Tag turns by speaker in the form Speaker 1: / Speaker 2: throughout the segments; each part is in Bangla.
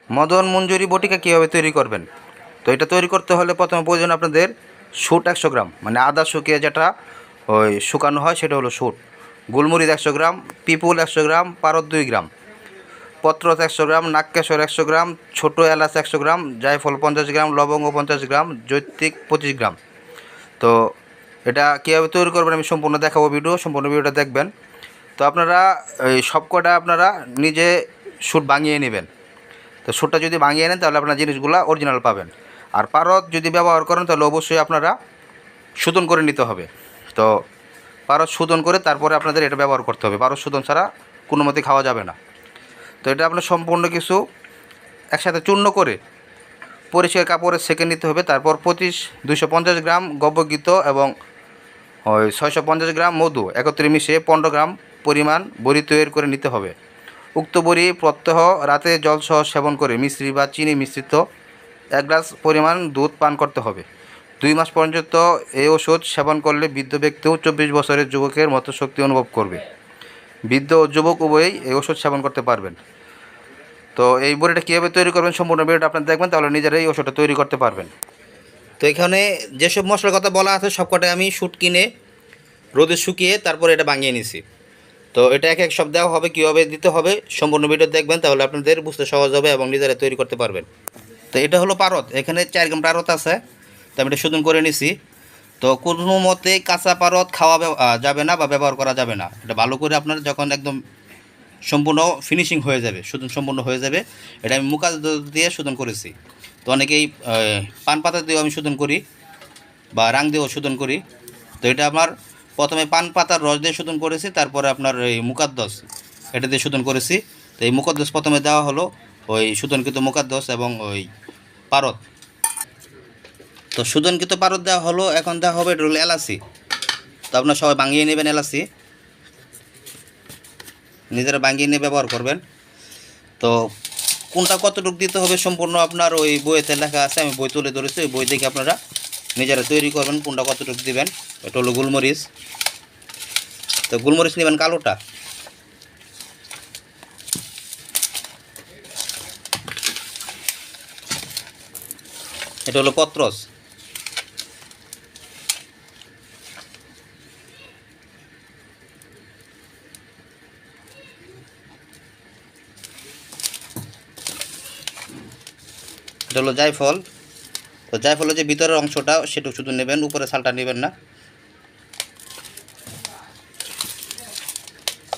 Speaker 1: মদন মঞ্জুরি বটিকা কীভাবে তৈরি করবেন? তো এটা তৈরি করতে হলে প্রথমে প্রয়োজন আপনাদের শুট 100 গ্রাম, মানে আদা শুকিয়ে যেটা ওই শুকানো হয় সেটা হলো শুট। গোলমরিচ 100 গ্রাম, পিপুল 100 গ্রাম, পারদ 2 গ্রাম, পত্রত 100 গ্রাম, নাগকেশর 100 গ্রাম, ছোটো এলাচ 100 গ্রাম, জায়ফল 50 গ্রাম, লবঙ্গ 50 গ্রাম, জৈত্রিক 25 গ্রাম। তো এটা কীভাবে তৈরি করবেন আমি সম্পূর্ণ দেখাবো, সম্পূর্ণ ভিডিওটা দেখবেন। তো আপনারা এই সবকটা আপনারা নিজে শুট ভাঙিয়ে নেবেন। তো শুটটা যদি ভাঙিয়ে নেন তাহলে আপনার জিনিসগুলো অরিজিনাল পাবেন। আর পারদ যদি ব্যবহার করেন তাহলে অবশ্যই আপনারা শোধন করে নিতে হবে। তো পারদ শোধন করে তারপরে আপনাদের এটা ব্যবহার করতে হবে, পারদ শোধন ছাড়া কোনো মতেই খাওয়া যাবে না। তো এটা আপনার সম্পূর্ণ কিছু একসাথে চূর্ণ করে পরিষ্কার কাপড়ে সেঁকে নিতে হবে। তারপর 250 গ্রাম গব্বঘৃত এবং ওই 650 গ্রাম মধু একত্রে মিশিয়ে 15 গ্রাম পরিমাণ বড়ি তৈরি করে নিতে হবে। উক্ত বড়ি প্রত্যহ রাতে জলসহ সেবন করে মিশ্রি বা চিনি মিশ্রিত 1 গ্লাস পরিমাণ দুধ পান করতে হবে। 2 মাস পর্যন্ত এই ওষুধ সেবন করলে বৃদ্ধ ব্যক্তিও 24 বছরের যুবকের মতো শক্তি অনুভব করবে। বৃদ্ধ ও যুবক উভয়ই এই ওষুধ সেবন করতে পারবেন। তো এই বড়িটা কীভাবে তৈরি করবেন সম্পূর্ণ ভিডিওটা আপনারা দেখবেন, তাহলে নিজেরাই এই ওষুধটা তৈরি করতে পারবেন। তো এখানে যেসব মশলার কথা বলা আছে সবকটাই আমি শুট কিনে রোদে শুকিয়ে তারপরে এটা ভাঙিয়ে নিছি। তো এটা এক এক সব দেওয়া হবে, কীভাবে দিতে হবে সম্পূর্ণ ভিডিও দেখবেন, তাহলে আপনাদের বুঝতে সহজ হবে এবং নিজেরা তৈরি করতে পারবেন। তো এটা হলো পারদ, এখানে 4 গ্রাম পারদ আছে। তো আমি এটা শোধন করে নিছি। তো কোনো মতে কাঁচা পারদ খাওয়া যাবে না বা ব্যবহার করা যাবে না। এটা ভালো করে আপনার যখন একদম সম্পূর্ণ ফিনিশিং হয়ে যাবে, শোধন সম্পূর্ণ হয়ে যাবে, এটা আমি মুকা দিয়ে শোধন করেছি। তো অনেকেই পান পাতা দিয়েও আমি শোধন করি বা রাং দিয়েও শোধন করি। তো এটা আমার প্রথমে পান পাতার রস দিয়ে শোধন করেছি, তারপরে আপনার এই মুকাদ্দস এটা দিয়ে শোধন করেছি। তো এই মুকাদ্দস প্রথমে দেওয়া হলো ওই শোধনকৃত মুকাদ্দস এবং ওই পারদ। তো শোধনকৃত পারদ দেওয়া হলো, এখন দেওয়া হবে এটা হলো এলাচি। তো আপনারা সবাই ভাঙিয়ে নেবেন, এলাচি নিজেরা ভাঙিয়ে নিয়ে ব্যবহার করবেন। তো কোনটা কতটুকু দিতে হবে সম্পূর্ণ আপনার ওই বইতে লেখা আছে, আমি বই তুলে ধরেছি, ওই বই দেখে আপনারা নিজেরা তৈরি করবেন কোনটা কতটুকু দিবেন। এটা হলো গোলমরিচ। তো গোলমরিচ নেবেন কালোটা। এটা হলো পত্রস। এটা হলো জায়ফল। তো জায়ফলের যে ভিতরের অংশটা সেটা শুধু নেবেন, উপরে ছালটা নেবেন না।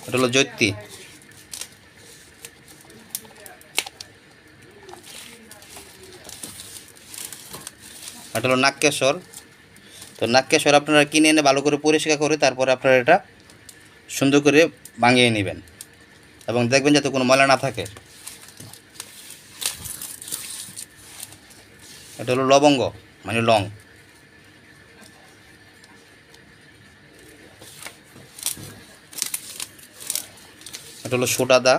Speaker 1: এটা হলো জৈত্রী। এটা হলো নাগকেশর। তো নাগকেশর আপনারা কিনে এনে ভালো করে পরিষ্কার করে তারপরে আপনারা এটা সুন্দর করে ভাঙিয়ে নেবেন এবং দেখবেন যাতে কোনো ময়লা না থাকে। এটা হলো লবঙ্গ, মানে লং। এটা হলো শুট আদা।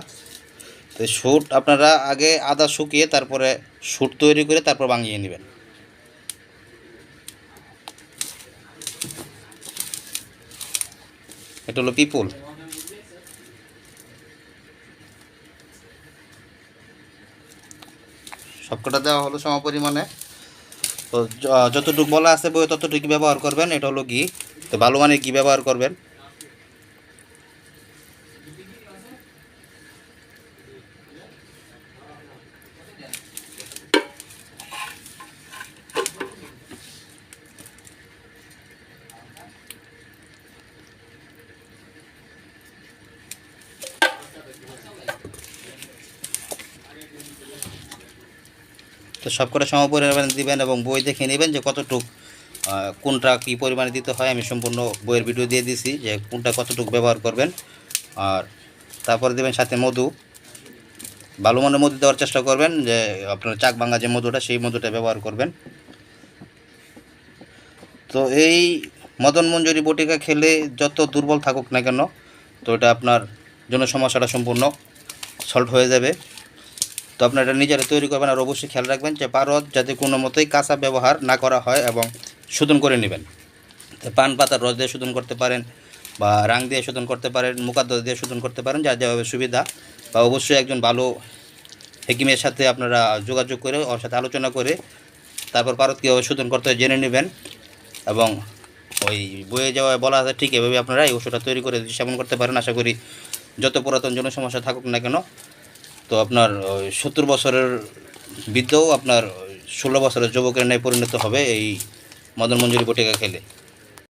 Speaker 1: তো শুট আপনারা আগে আদা শুকিয়ে তারপরে শুট তৈরি করে তারপর ভাঙিয়ে নেবেন। এটা হলো পিপুল। সবকটা দেওয়া হলো সম পরিমাণে। তো যতটুকু বলা আছে বই ততটুকু ব্যবহার করবেন। এটা হলো ঘি। তো ভালো মানের ঘি ব্যবহার করবেন। তো সবকটা সম পরিমাণে দিবেন এবং বই দেখে নেবেন যে কতটুক কোনটা কী পরিমাণে দিতে হয়। আমি সম্পূর্ণ বইয়ের ভিডিও দিয়ে দিছি যে কোনটা কতটুকু ব্যবহার করবেন। আর তারপরে দেবেন সাথে মধু। ভালো মানের মধু দেওয়ার চেষ্টা করবেন, যে আপনার চাক ভাঙা যে মধুটা সেই মধুটা ব্যবহার করবেন। তো এই মদন মঞ্জুরি বটিকা খেলে যত দুর্বল থাকুক না কেন, তো এটা আপনার জন্য সমস্যাটা সম্পূর্ণ সলভ হয়ে যাবে। তো আপনারা এটা নিজেরা তৈরি করবেন। আর অবশ্যই খেয়াল রাখবেন যে পারদ যাতে কোনো মতেই কাঁচা ব্যবহার না করা হয় এবং শোধন করে নেবেন। তো পান পাতার রস দিয়ে শোধন করতে পারেন বা রাং দিয়ে শোধন করতে পারেন, মুকাদ্দস দিয়ে শোধন করতে পারেন, যার যেভাবে সুবিধা। বা অবশ্যই একজন ভালো হেকিমের সাথে আপনারা যোগাযোগ করে ওর সাথে আলোচনা করে তারপর পারদ কীভাবে শোধন করতে হয় জেনে নেবেন। এবং ওই বয়ে যাওয়া বলা আছে ঠিক এভাবে আপনারা এই ওষুধটা তৈরি করে সেবন করতে পারেন। আশা করি যত পুরাতন জন্য সমস্যা থাকুক না কেন, তো আপনার 70 বছরের বৃদ্ধও আপনার 16 বছরের যুবকের ন্যায় পরিণত হবে এই মদন মঞ্জুরি বটিকা খেলে।